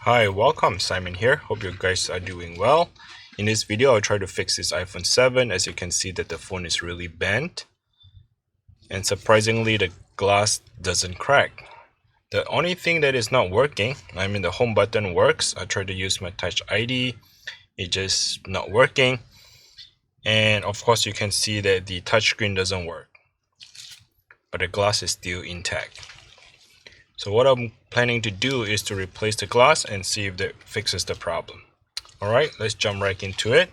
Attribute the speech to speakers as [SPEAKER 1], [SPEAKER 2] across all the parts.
[SPEAKER 1] Hi, welcome. Simon here. Hope you guys are doing well. In this video, I'll try to fix this iPhone 7. As you can see that the phone is really bent. And surprisingly, the glass doesn't crack. The only thing that is not working, the home button works. I tried to use my Touch ID. It's just not working. And of course, you can see that the touchscreen doesn't work. But the glass is still intact. So what I'm planning to do is to replace the glass and see if that fixes the problem. Alright, let's jump right into it.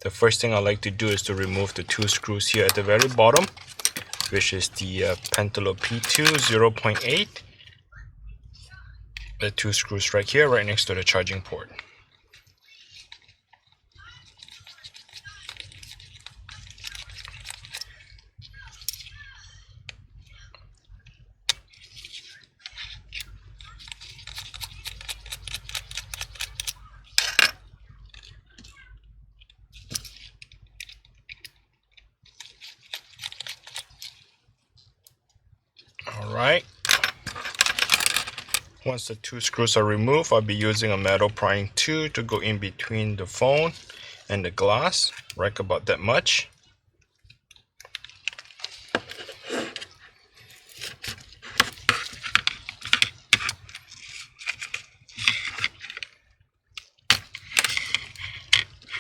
[SPEAKER 1] The first thing I like to do is to remove the two screws here at the very bottom, which is the Pentalo P2 0.8. The two screws right here, right next to the charging port. Alright. Once the two screws are removed, I'll be using a metal prying tool to go in between the phone and the glass, right about that much.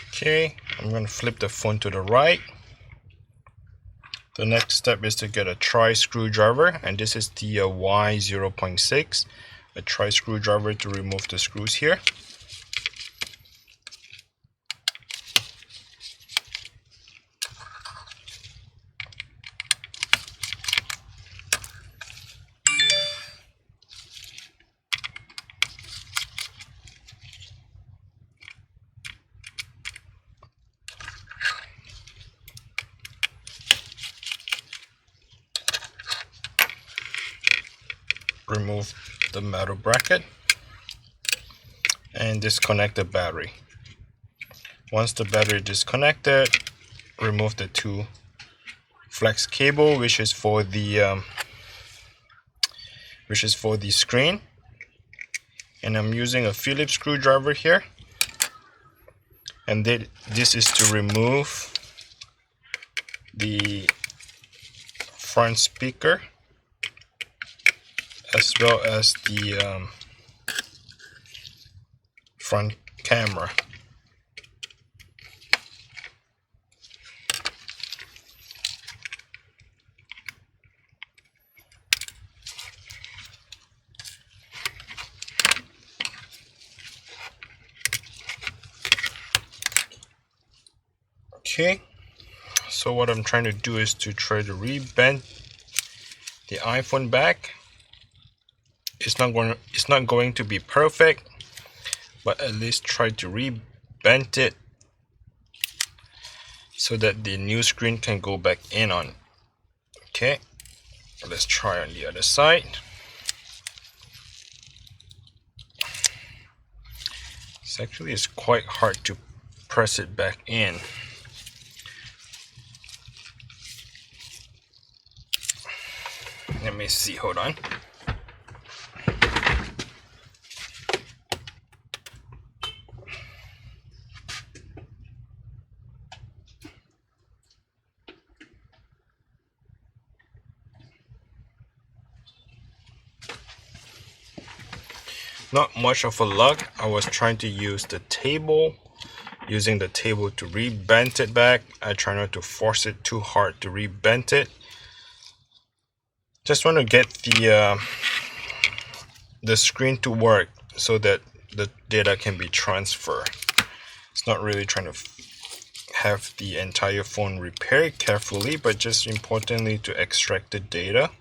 [SPEAKER 1] Okay, I'm going to flip the phone to the right. The next step is to get a tri-screwdriver, and this is the Y0.6, a tri-screwdriver to remove the screws here. Remove the metal bracket and disconnect the battery. Once the battery is disconnected, remove the two flex cable, which is for the screen, and I'm using a Phillips screwdriver here, and this is to remove the front speaker as well as the front camera. Okay, so what I'm trying to do is to try to rebend the iPhone back. It's not going to be perfect, but at least try to rebend it so that the new screen can go back in on. Okay, let's try on the other side. It's quite hard to press it back in. Let me see, hold on. Not much of a luck. I was trying to use the table, using the table to rebend it back. I try not to force it too hard to rebend it. Just want to get the screen to work so that the data can be transferred. It's not really trying to have the entire phone repaired carefully, but just importantly to extract the data.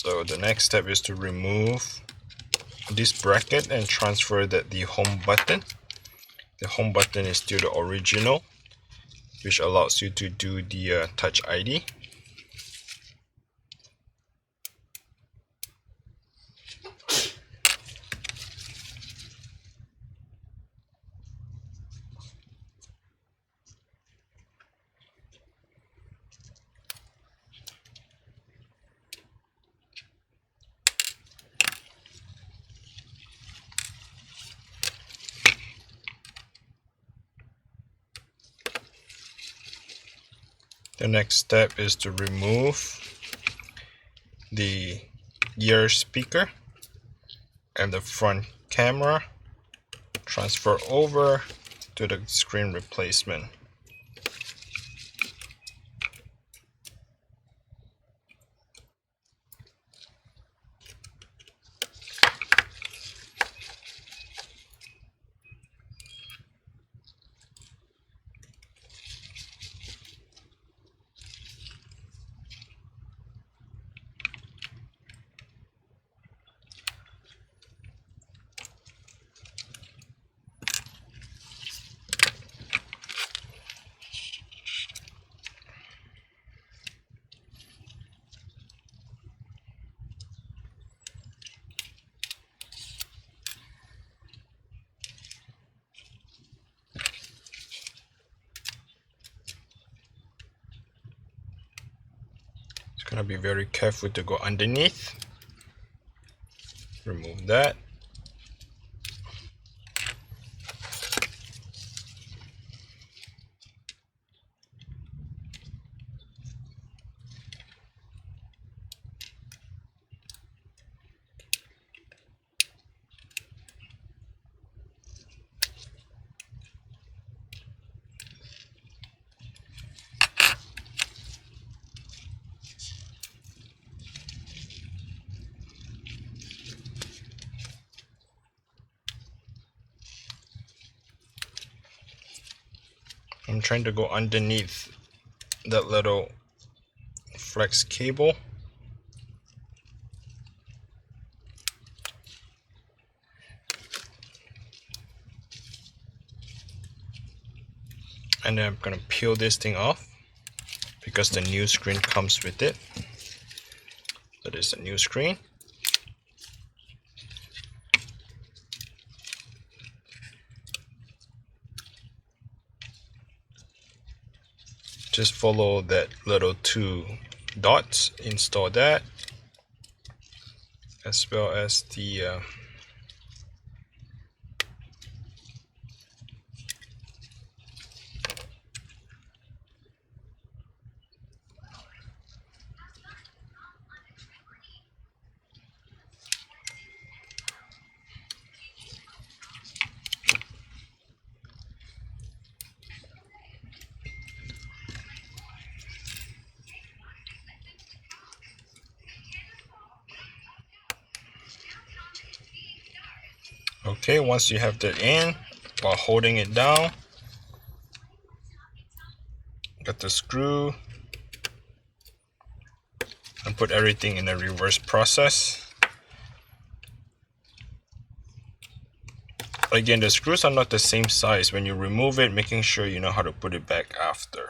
[SPEAKER 1] So the next step is to remove this bracket and transfer the home button. The home button is still the original, which allows you to do the Touch ID. The next step is to remove the ear speaker and the front camera, transfer over to the screen replacement. Gonna be very careful to go underneath. Remove that. I'm trying to go underneath that little flex cable. And then I'm gonna peel this thing off because the new screen comes with it. That is the new screen. Just follow that little 2 dots, install that, as well as the okay, once you have that in, while holding it down, got the screw, and put everything in a reverse process. Again, the screws are not the same size. When you remove it, making sure you know how to put it back after.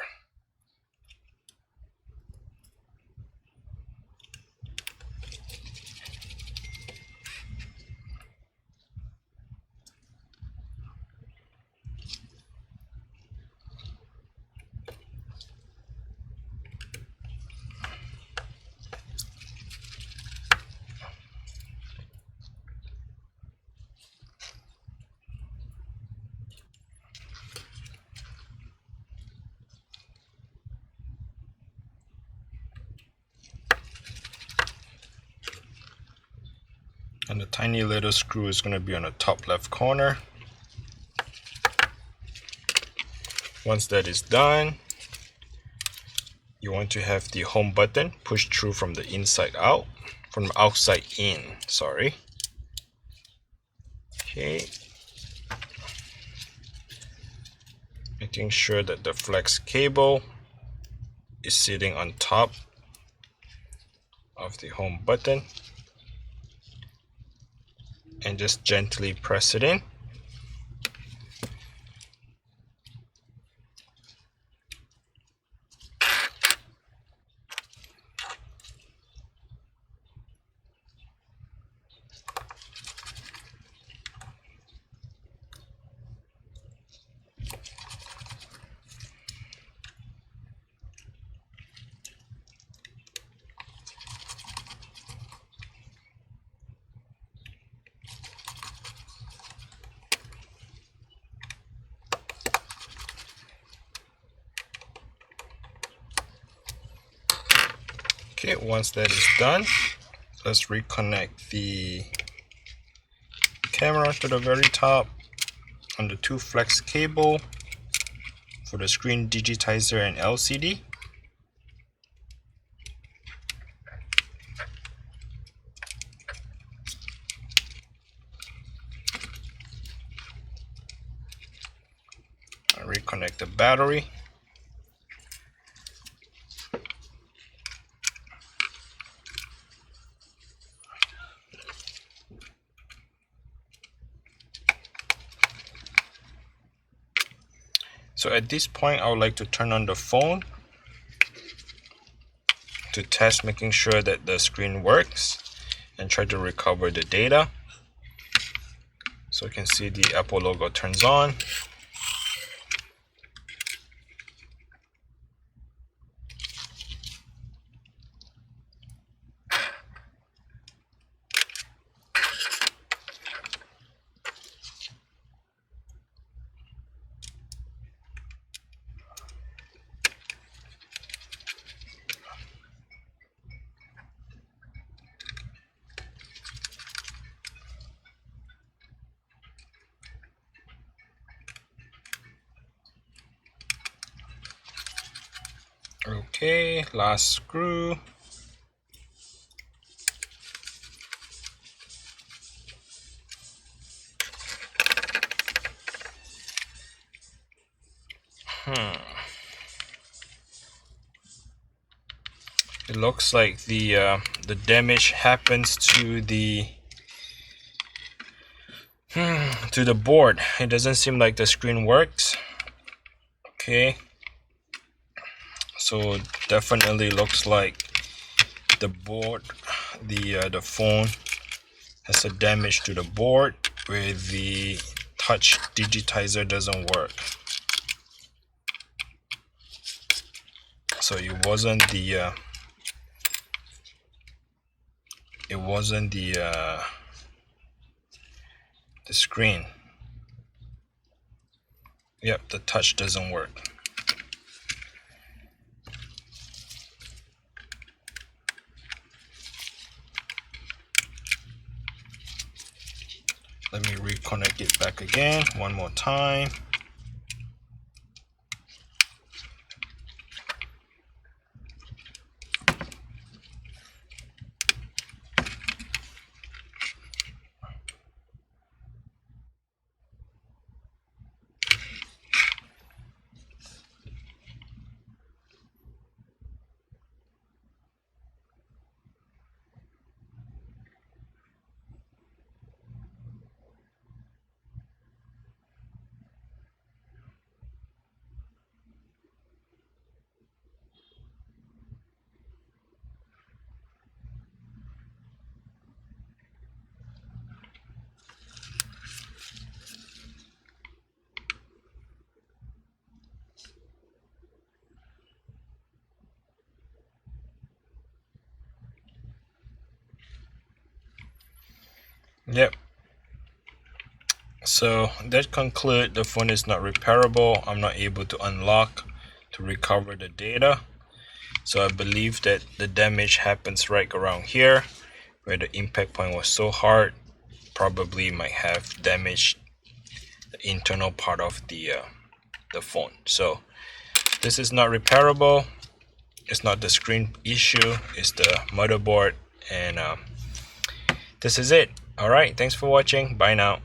[SPEAKER 1] And the tiny little screw is going to be on the top left corner. Once that is done, you want to have the home button pushed through from the inside out, from the outside in, sorry. Okay. Making sure that the flex cable is sitting on top of the home button. And just gently press it in. Okay, once that is done, let's reconnect the camera to the very top on the 2 flex cable for the screen digitizer and LCD. I reconnect the battery. So at this point, I would like to turn on the phone to test making sure that the screen works and try to recover the data. So you can see the Apple logo turns on. Okay, last screw. It looks like the damage happens to the board. It doesn't seem like the screen works. Okay, so definitely looks like the board, the phone has a damage to the board where the touch digitizer doesn't work. So it wasn't the screen. Yep, the touch doesn't work. Let me reconnect it back again one more time. Yep. So that concludes the phone is not repairable. I'm not able to unlock to recover the data. So I believe that the damage happens right around here where the impact point was so hard. Probably might have damaged the internal part of the phone. So this is not repairable. It's not the screen issue, it's the motherboard. And this is it. All right, thanks for watching. Bye now.